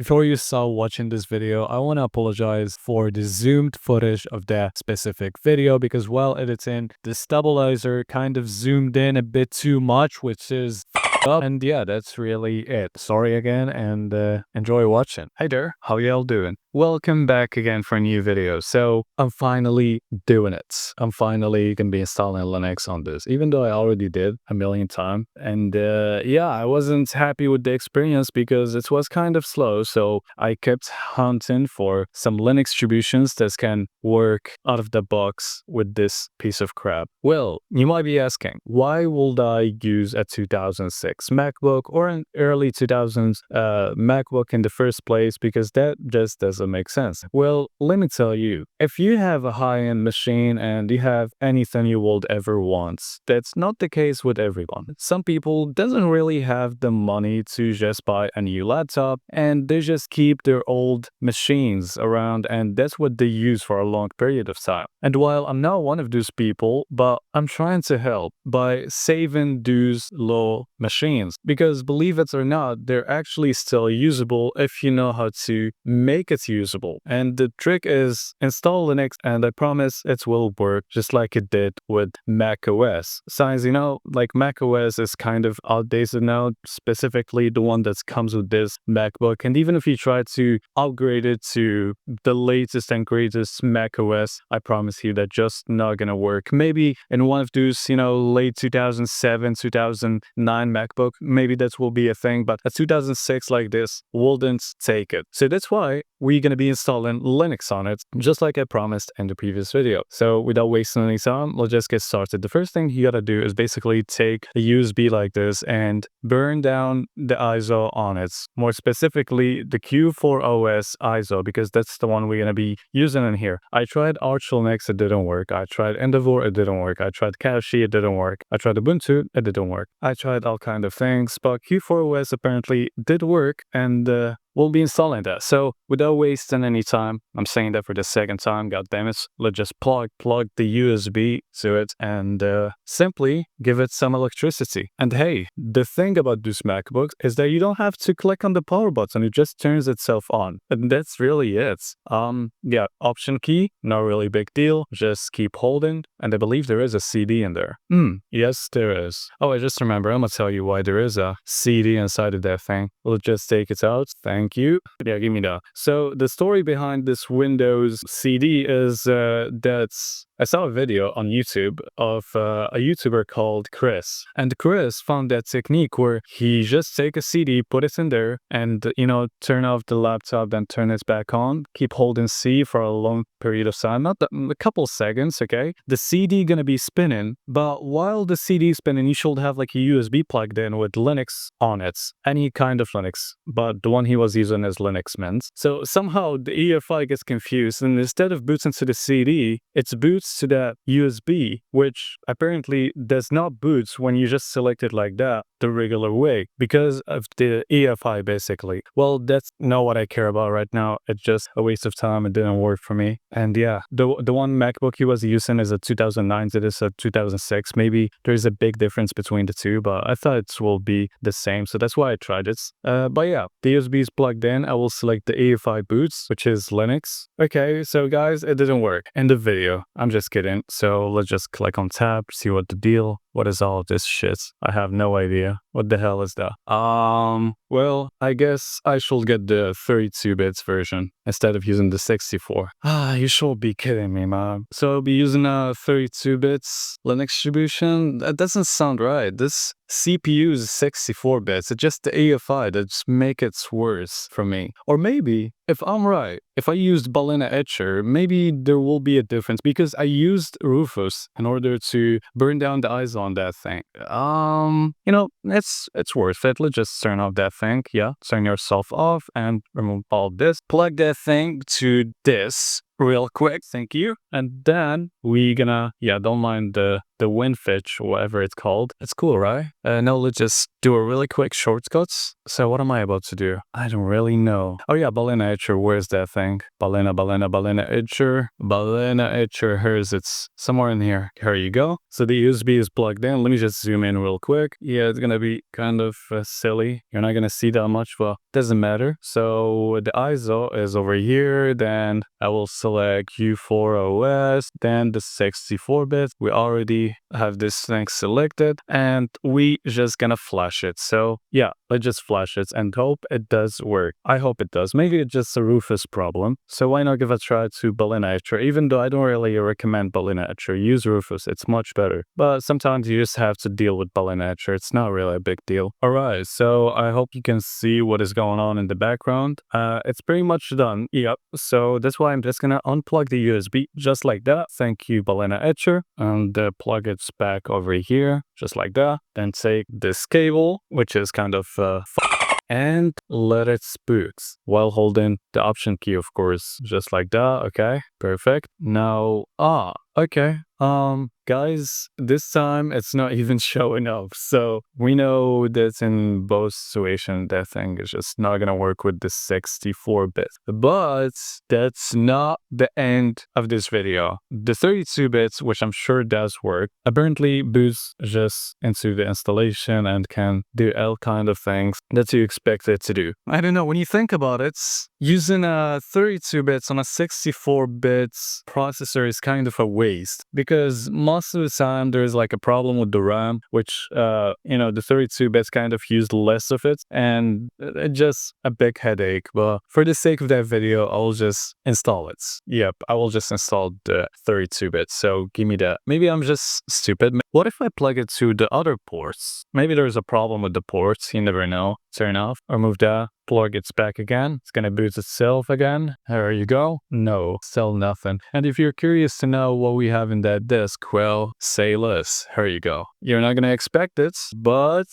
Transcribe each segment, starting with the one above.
before you start watching this video, I want to apologize for the zoomed footage of that specific video because while editing, the stabilizer kind of zoomed in a bit too much, which is up. And yeah, that's really it. Sorry again, and enjoy watching. Hey there, how y'all doing? Welcome back again for a new video. So I'm finally doing it. I'm finally gonna be installing Linux on this, even though I already did a million times. And yeah, I wasn't happy with the experience because it was kind of slow. So I kept hunting for some Linux distributions that can work out of the box with this piece of crap. Well, you might be asking, why would I use a 2006 MacBook or an early 2000s MacBook in the first place? Because that just doesn't make sense. Well, let me tell you, if you have a high-end machine and you have anything you would ever want, that's not the case with everyone. Some people doesn't really have the money to just buy a new laptop and they just keep their old machines around and that's what they use for a long period of time. And while I'm not one of those people, but I'm trying to help by saving those low machines because believe it or not, they're actually still usable if you know how to make it usable. And the trick is install Linux and I promise it will work just like it did with Mac OS. Since you know, like Mac OS is kind of outdated now, specifically the one that comes with this MacBook. And even if you try to upgrade it to the latest and greatest Mac OS, I promise you that just not gonna work. Maybe in one of those, you know, late 2007, 2009 MacBook, maybe that will be a thing, but a 2006 like this wouldn't take it. So that's why we're gonna be installing Linux on it, just like I promised in the previous video. So without wasting any time, let's just get started. The first thing you gotta do is basically take a USB like this and burn down the ISO on it. More specifically, the Q4OS ISO, because that's the one we're gonna be using in here. I tried Arch Linux, it didn't work. I tried Endeavour, it didn't work. I tried Kavchi, it didn't work. I tried Ubuntu, it didn't work. I tried all kind of things, but Q4OS apparently did work, and we'll be installing that. So without wasting any time, I'm saying that for the second time, god damn it, let's just plug the USB to it and simply give it some electricity. And hey, the thing about this MacBook is that you don't have to click on the power button, it just turns itself on. And that's really it. Yeah, option key, not really big deal, just keep holding. And I believe there is a CD in there. Yes, there is. Oh, I just remember, I'm gonna tell you why there is a CD inside of that thing. We'll just take it out. Thank you. Yeah, give me that. So the story behind this Windows CD is that I saw a video on YouTube of a YouTuber called Chris. And Chris found that technique where he just take a CD, put it in there, and, you know, turn off the laptop, then turn it back on, keep holding C for a long period of time, not a couple seconds, okay? The CD gonna be spinning, but while the CD is spinning, you should have like a USB plugged in with Linux on it. Any kind of Linux, but the one he was using as Linux meant. So somehow the EFI gets confused and instead of booting to the CD, it boots to that USB, which apparently does not boot when you just select it like that the regular way because of the EFI basically. Well, that's not what I care about right now. It's just a waste of time. It didn't work for me. And yeah, the one MacBook he was using is a 2009, it is a 2006. Maybe there's a big difference between the two, but I thought it will be the same. So that's why I tried it. But yeah, the USB is plugged in. I will select the EFI boots, which is Linux. Okay, so guys, it didn't work. End of video. I'm just kidding. So let's just click on tab, see what the deal. What is all of this shit? I have no idea. What the hell is that? Well, I guess I should get the 32 bits version instead of using the 64. You should be kidding me, man. So I'll be using a 32 bits Linux distribution? That doesn't sound right. This CPU is 64 bits. It's just the AFI that just make it worse for me. Or maybe, if I'm right, if I used Balena Etcher, maybe there will be a difference because I used Rufus in order to burn down the ISO on that thing. You know, it's worth it. Let's just turn off that thing. Yeah, turn yourself off and remove all this. Plug that thing to this real quick, thank you. And then we gonna, yeah, don't mind the the WinFitch, whatever it's called. It's cool, right? Now let's just do a really quick shortcuts. So what am I about to do? I don't really know. Oh yeah, balena etcher, where's that thing? Balena etcher, here's it's somewhere in here. Here you go. So the USB is plugged in. Let me just zoom in real quick. Yeah, it's gonna be kind of silly. You're not gonna see that much, but doesn't matter. So the ISO is over here. Then I will select U4OS. Then the 64-bit. We already have this thing selected, and we just gonna flash it. So yeah, let's just flash it and hope it does work. I hope it does. Maybe it's just a Rufus problem. So why not give a try to balena etcher? Even though I don't really recommend balena etcher, use Rufus. It's much better. But sometimes you just have to deal with balena etcher. It's not really a big deal. Alright, so I hope you can see what is going on in the background. It's pretty much done. Yep. So that's why I'm just gonna unplug the USB just like that. Thank you, balena etcher. And plug it back over here just like that. Then take this cable, which is kind of and let it boot while holding the option key, of course, just like that. Okay, perfect. Now, okay. Guys, this time it's not even showing up. So we know that in both situations, that thing is just not gonna work with the 64-bit. But that's not the end of this video. The 32 bits, which I'm sure does work, apparently boots just into the installation and can do all kind of things that you expect it to do. I don't know, when you think about it, using a 32 bits on a 64 bits processor is kind of a waste, because most of the time there's like a problem with the RAM, which the 32 bits kind of used less of it, and it's just a big headache. But for the sake of that video, I'll just install it. Yep, I will just install the 32 bits. So give me that. Maybe I'm just stupid. What if I plug it to the other ports? Maybe there's a problem with the ports, you never know. Turn off or move that. Plug it back again. It's gonna boot itself again. There you go. No, still nothing. And if you're curious to know what we have in that disk, well, say less. Here you go. You're not gonna expect it, but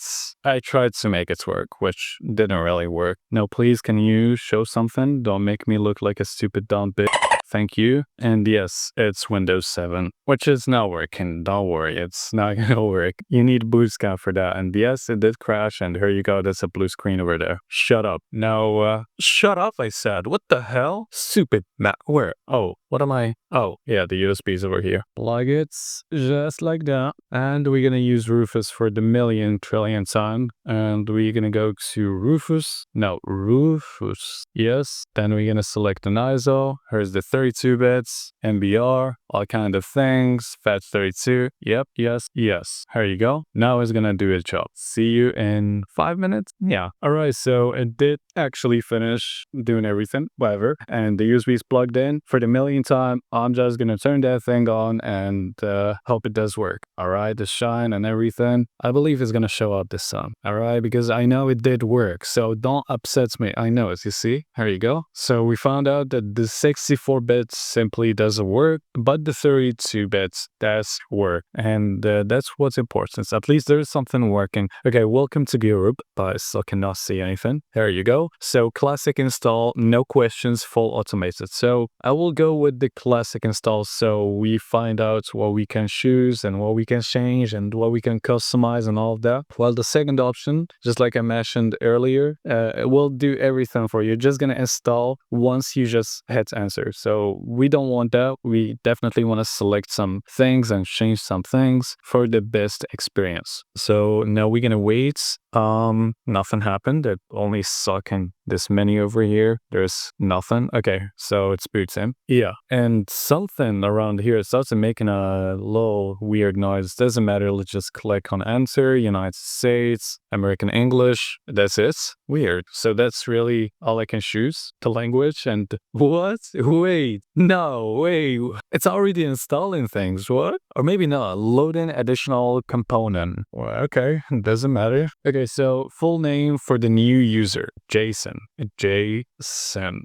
I tried to make it work, which didn't really work. No, please, can you show something? Don't make me look like a stupid dumb bitch. Thank you. And yes, it's Windows 7, which is not working. Don't worry, it's not gonna work. You need boot scan for that. And yes, it did crash. And here you go. That's a blue screen over there. Shut up. No, shut up, I said. What the hell? Stupid Matt. Where? Oh, what am I? Oh, yeah, the USB's over here. Plug it just like that. And we're gonna use Rufus for the million trillion time. And we're gonna go to Rufus. No, Rufus. Yes. Then we're gonna select an ISO. Here's the 32 bits, MBR, all kind of things, FAT32. Yep, yes. Here you go. Now it's gonna do its job. See you in 5 minutes. Yeah. Alright, so it did actually finish doing everything, whatever. And the USB is plugged in. For the millionth time, I'm just gonna turn that thing on and hope it does work. Alright, the shine and everything. I believe it's gonna show up this time. Alright, because I know it did work. So don't upset me. I know it, you see? Here you go. So we found out that the 64 bits simply doesn't work, but the 32 bits does work. And that's what's important. At least there's something working. Okay, welcome to Europe, but I still cannot see anything. There you go. So classic install, no questions, full automated. So I will go with the classic install, so we find out what we can choose and what we can change and what we can customize and all of that. While the second option, just like I mentioned earlier, it will do everything for you. You're just gonna install once you just hit enter. So we don't want that. We definitely want to select some things and change some things for the best experience. So now we're gonna wait. Nothing happened. It only stuck in this menu over here. There's nothing. Okay, so it's boots in. Yeah, and something around here starts making a little weird noise. Doesn't matter. Let's just click on enter. United States, American English. That's it. Weird. So that's really all I can choose. The language and what? Wait, no, wait. It's already installing things. What? Or maybe not. Loading additional component. Well, okay, doesn't matter. Okay, so full name for the new user, Jason.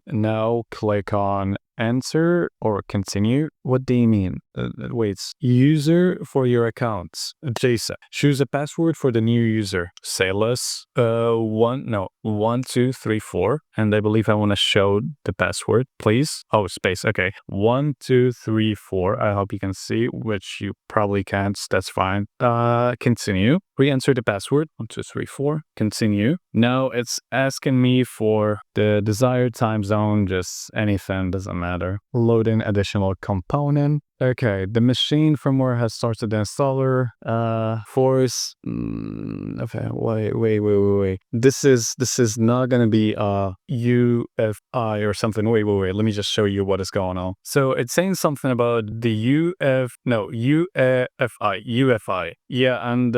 Now click on Enter or continue? What do you mean? Wait, user for your accounts. Jason, choose a password for the new user. Say less. 1, 2, 3, 4. And I believe I want to show the password, please. Oh, space. Okay. 1, 2, 3, 4. I hope you can see, which you probably can't. That's fine. Continue. Re-enter the password. 1, 2, 3, 4. Continue. Now it's asking me for the desired time zone, just anything, doesn't matter. Load in additional component. Okay, the machine firmware has started the installer. Force. Okay, wait. This is not gonna be UFI or something. Wait. Let me just show you what is going on. So it's saying something about the UFI. Yeah, and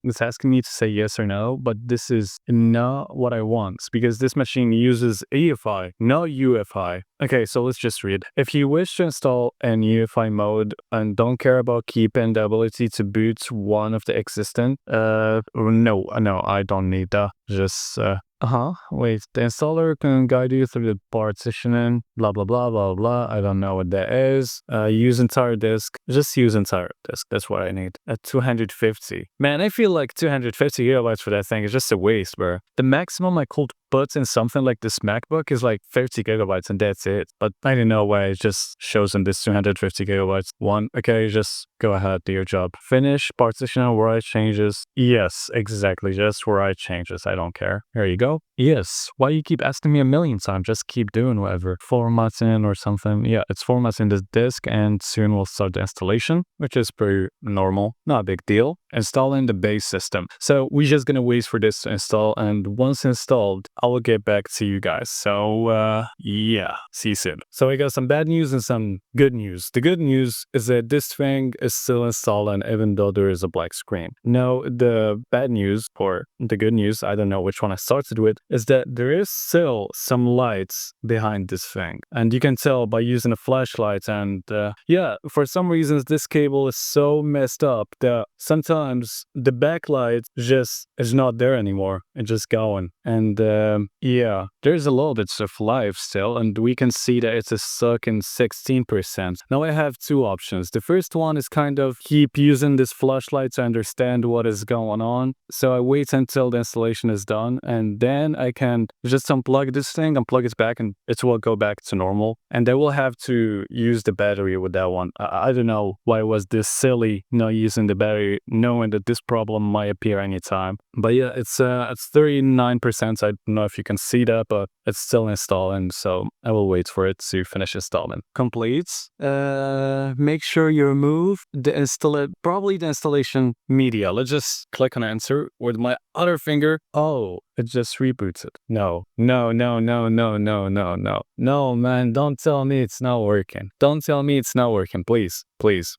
it's asking me to say yes or no, but this is not what I want because this machine uses EFI, not UFI. Okay, so let's just read. If you wish to install an UFI mode and don't care about keeping the ability to boot one of the existing, no, I don't need that. Just, wait, the installer can guide you through the partitioning, blah, blah, blah, blah, blah. I don't know what that is. Use entire disk. Just use entire disk. That's what I need. At 250. Man, I feel like 250 gigabytes for that thing is just a waste, bro. The maximum I could put in something like this MacBook is like 30 gigabytes and that's it. But I don't know why it just shows in this 250 gigabytes. Okay, just go ahead, do your job. Finish, partition and write changes. Yes, exactly, just write changes. I don't care. Here you go. Yes, why you keep asking me a million times? Just keep doing whatever. Formatting or something. Yeah, it's formatting the disk and soon we'll start the installation, which is pretty normal. Not a big deal. Installing the base system. So we're just gonna wait for this to install, and once installed, I will get back to you guys. So yeah, see you soon. So I got some bad news and some good news. The good news is that this thing is still installing even though there is a black screen. Now the bad news, or the good news, I don't know which one I started with, is that there is still some lights behind this thing. And you can tell by using a flashlight, and yeah, for some reasons this cable is so messed up that sometimes the backlight just is not there anymore. It's just going. And yeah, there's a little bit of life still, and we can see that it's stuck in 16%. Now I have two options. The first one is kind of keep using this flashlight to understand what is going on. So I wait until the installation is done, and then I can just unplug this thing, unplug it back, and it will go back to normal. And I will have to use the battery with that one. I don't know why it was this silly not using the battery, knowing that this problem might appear anytime. But yeah, it's 39%. I don't know if you can see that, but it's still installing, so I will wait for it to finish installing. Complete. Make sure you remove the installation media. Let's just click on enter with my other finger. Oh, it just reboots it. No, man, don't tell me it's not working. Don't tell me it's not working, please. Please.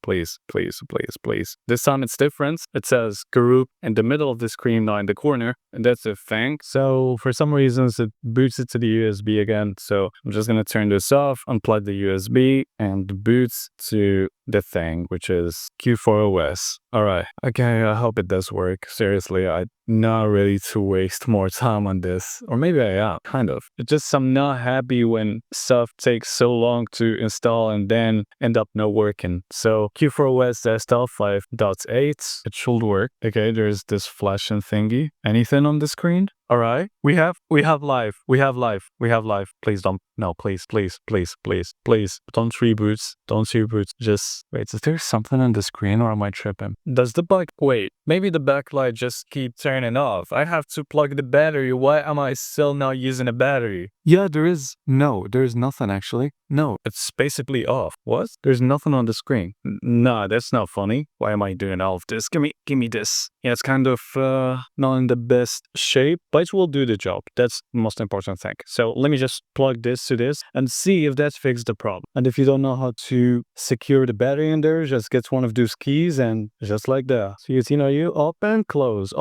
This time it's different. It says group in the middle of the screen, not in the corner, and that's a thing. So for some reasons it boots it to the USB again. So I'm just gonna turn this off, unplug the USB, and boots to the thing, which is Q4OS. Alright, okay, I hope it does work. Seriously, I'm not ready to waste more time on this. Or maybe I am, kind of. It's just I'm not happy when stuff takes so long to install and then end up not working. So Q4OS desktop 5.8, it should work. Okay, there's this flashing thingy. Anything on the screen? Alright, we have live. Please don't, no, please. Don't reboot. Just, wait, is there something on the screen or am I tripping? Does the wait, maybe the backlight just keep turning off. I have to plug the battery. Why am I still not using a battery? Yeah, there's nothing actually. No, it's basically off. What? There's nothing on the screen. Nah, that's not funny. Why am I doing all of this? Give me this. Yeah, it's kind of not in the best shape, but it will do the job. That's the most important thing. So let me just plug this to this and see if that fixes the problem. And if you don't know how to secure the battery in there, just get one of those keys and just like that. So you open, close.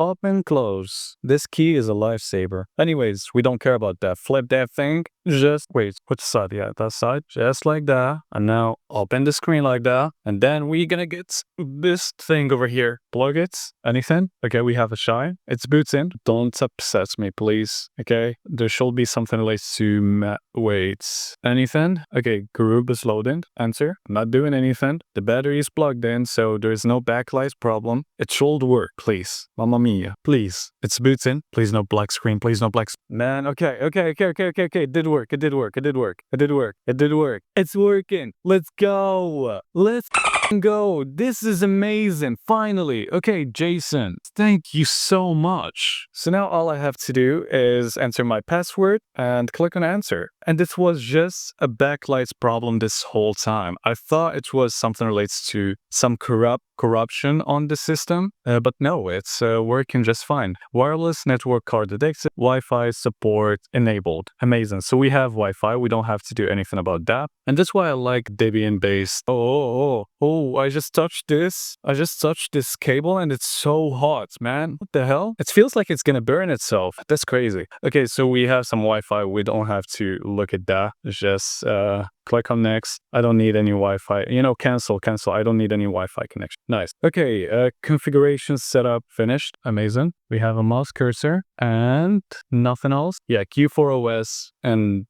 This key is a lifesaver. Anyways, we don't care about that. Flip that thing. Just wait, which side? Yeah, that side. Just like that. And now open the screen like that. And then we're gonna get this thing over here. Plug it. Anything? Okay, we have a shine. It's boots in. Don't upset me, please. Okay, there should be something related to wait. Anything? Okay, group is loading. Answer. I'm not doing anything. The battery is plugged in, so there's no backlight problem. It should work, please. Mamma mia. Please. It's boots in. Please no black screen. Please no black. Man, okay. It did work. It did work. It's working. Let's go. Let's go. This is amazing. Finally. Okay, Jason, thank you so much. So now all I have to do is enter my password and click on answer. And this was just a backlight problem this whole time. I thought it was something related to some corruption on the system, but no, it's working just fine. Wireless network card detected, Wi-Fi support enabled. Amazing. So we have Wi-Fi. We don't have to do anything about that. And that's why I like Debian-based. Oh, I just touched this. I just touched this cable and it's so hot, man. What the hell? It feels like it's gonna burn itself. That's crazy. Okay, so we have some Wi-Fi. We don't have to look at that. Just click on next. I don't need any Wi-Fi. Cancel. I don't need any Wi-Fi connection. Nice. Okay, configuration setup finished. Amazing. We have a mouse cursor and nothing else. Yeah, Q4OS and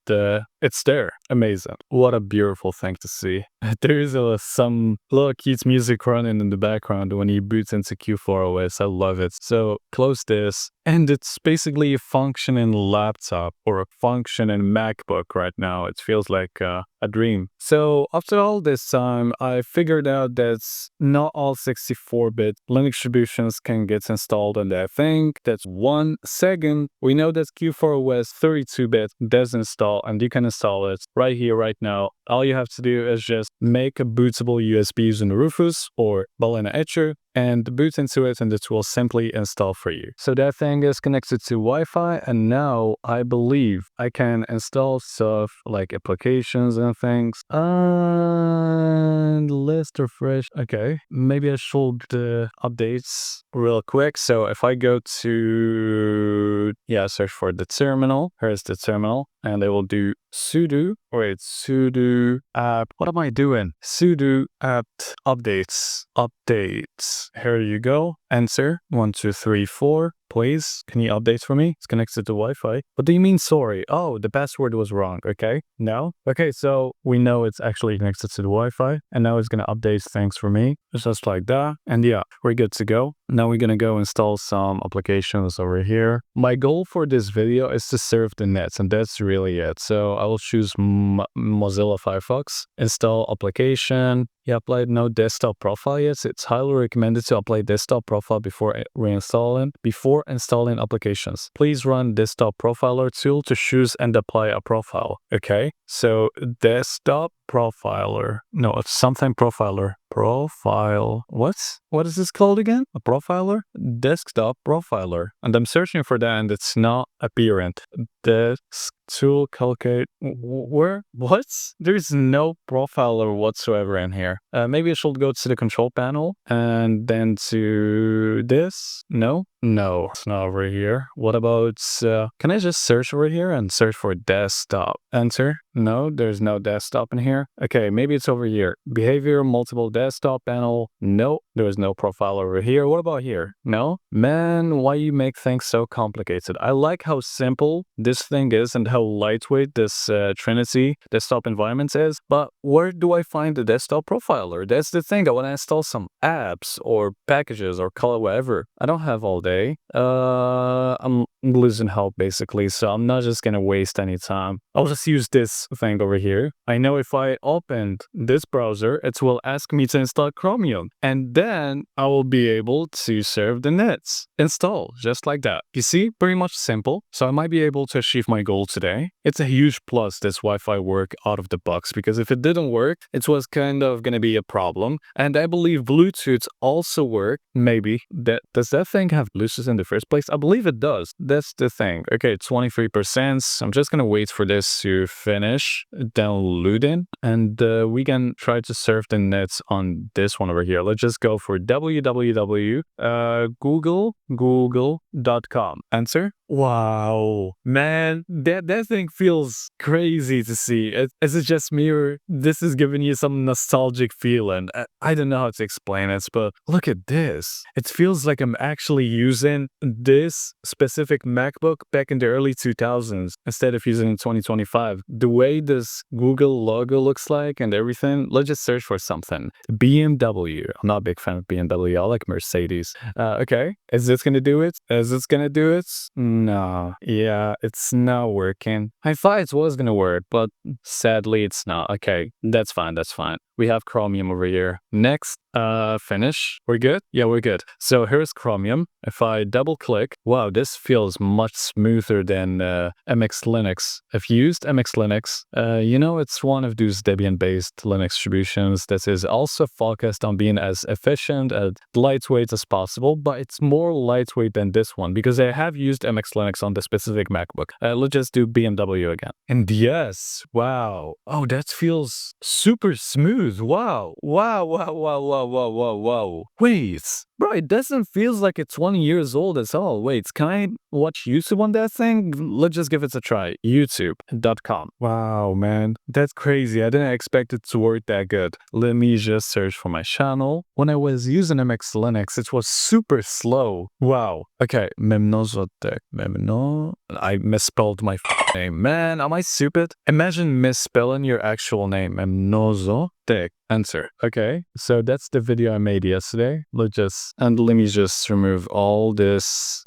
it's there. Amazing. What a beautiful thing to see. There is some little cute music running in the background when you boot into Q4OS. I love it. So close this. And it's basically a functioning laptop or a functioning MacBook right now. It feels like a dream. So after all this time, I figured out that not all 64-bit Linux distributions can get installed on that thing. That's 1 second. We know that Q4OS 32-bit does install, and you can install it right here, right now. All you have to do is just make a bootable USB using Rufus or Balena Etcher and boot into it, and it will simply install for you. So that thing is connected to Wi-Fi, and now I believe I can install stuff like applications and things. And let's refresh. Okay, maybe I should updates real quick. So if I go to search for the terminal. Here's the terminal, and I will do sudo apt. What am I doing? Sudo apt updates. Here you go. Enter 1 2 3 4. Please, can you update for me? It's connected to Wi-Fi. What do you mean sorry? Oh, the password was wrong. Okay, no. Okay, so we know it's actually connected to the Wi-Fi, and now it's gonna update things for me. Just like that. And yeah, we're good to go. Now we're gonna go install some applications over here. My goal for this video is to surf the net, and that's really it. So I will choose Mozilla Firefox, install application. You applied no desktop profile yet. It's highly recommended to apply desktop profile before installing applications. Please run desktop profiler tool to choose and apply a profile. Okay, so desktop profiler. No, it's something profiler. Profile. What is this called again? A profiler? Desktop profiler. And I'm searching for that and it's not apparent. Desk tool calculate. Where? What? There's no profiler whatsoever in here. Maybe I should go to the control panel and then to this. No, it's not over here. What about, can I just search over here and search for desktop? Enter. No, there's no desktop in here. Okay, maybe it's over here. Behavior, multiple desktop panel. No, there is no profile over here. What about here? No? Man, why you make things so complicated? I like how simple this thing is and how lightweight this Trinity desktop environment is, but where do I find the desktop profiler? That's the thing. I want to install some apps or packages or call it whatever. I don't have all day. I'm losing help basically, so I'm not just gonna waste any time. I'll just use this thing over here. I know if I opened this browser, it will ask me to install Chromium, and then I will be able to serve the nets. Install, just like that. You see, pretty much simple. So I might be able to achieve my goal today. It's a huge plus this Wi-Fi work out of the box, because if it didn't work, it was kind of gonna be a problem. And I believe Bluetooth also work. Maybe. Does that thing have Bluetooth in the first place? I believe it does. That's the thing. Okay, 23%. I'm just gonna wait for this to finish downloading, and we can try to surf the nets on on this one over here. Let's just go for google.com. Answer. Wow, man, that thing feels crazy to see. Is it just me, or this is giving you some nostalgic feeling? I don't know how to explain it, but look at this. It feels like I'm actually using this specific MacBook back in the early 2000s instead of using it in 2025. The way this Google logo looks like and everything, let's just search for something. BMW. I'm not a big fan of BMW. I like Mercedes. Okay, is this gonna do it? Is this gonna do it? No. Yeah, it's not working. I thought it was gonna work, but sadly it's not. Okay, that's fine, that's fine. We have Chromium over here. Next, finish. We're good? Yeah, we're good. So here's Chromium. If I double click, wow, this feels much smoother than MX Linux. I've used MX Linux. It's one of those Debian-based Linux distributions that is also focused on being as efficient and lightweight as possible, but it's more lightweight than this one because I have used MX Linux on the specific MacBook. Let's just do BMW again. And yes, wow. Oh, that feels super smooth. Wow. Wait, bro, it doesn't feel like it's 20 years old at all. Wait, can I watch YouTube on that thing? Let's just give it a try. YouTube.com. Wow, man, that's crazy. I didn't expect it to work that good. Let me just search for my channel. When I was using MX Linux, it was super slow. Wow. Okay, Memnozotek. I misspelled my name. Man, am I stupid? Imagine misspelling your actual name. Memnozotek. Answer. Okay, so that's the video I made yesterday. Let me just remove all this.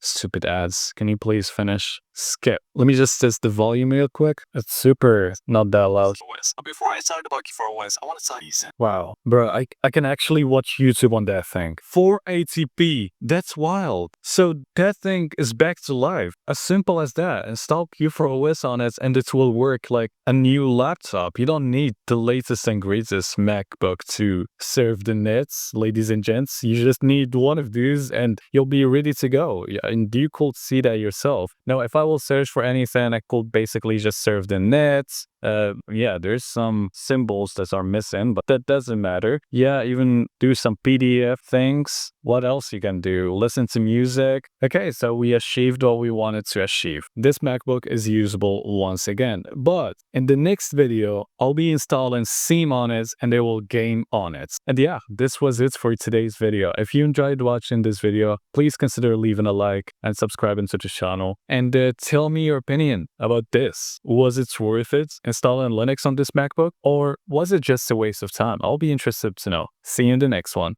Stupid ads. Can you please finish? Skip. Let me just test the volume real quick. It's super not that loud. Before I start about Q4OS, I want to tell you something. Wow, bro, I can actually watch YouTube on that thing. 480p. That's wild. So that thing is back to life. As simple as that. Install Q4OS on it and it will work like a new laptop. You don't need the latest and greatest MacBook to serve the nets, ladies and gents. You just need one of these and you'll be ready to go. Yeah, and you could see that yourself. Now, if I will search for anything, I could basically just serve the nets. There's some symbols that are missing, but that doesn't matter. Yeah, even do some PDF things. What else you can do? Listen to music. Okay, so we achieved what we wanted to achieve. This MacBook is usable once again, but in the next video, I'll be installing Seam on it and they will game on it. And yeah, this was it for today's video. If you enjoyed watching this video, please consider leaving a like and subscribing to the channel. And tell me your opinion about this. Was it worth it installing Linux on this MacBook, or was it just a waste of time? I'll be interested to know. See you in the next one.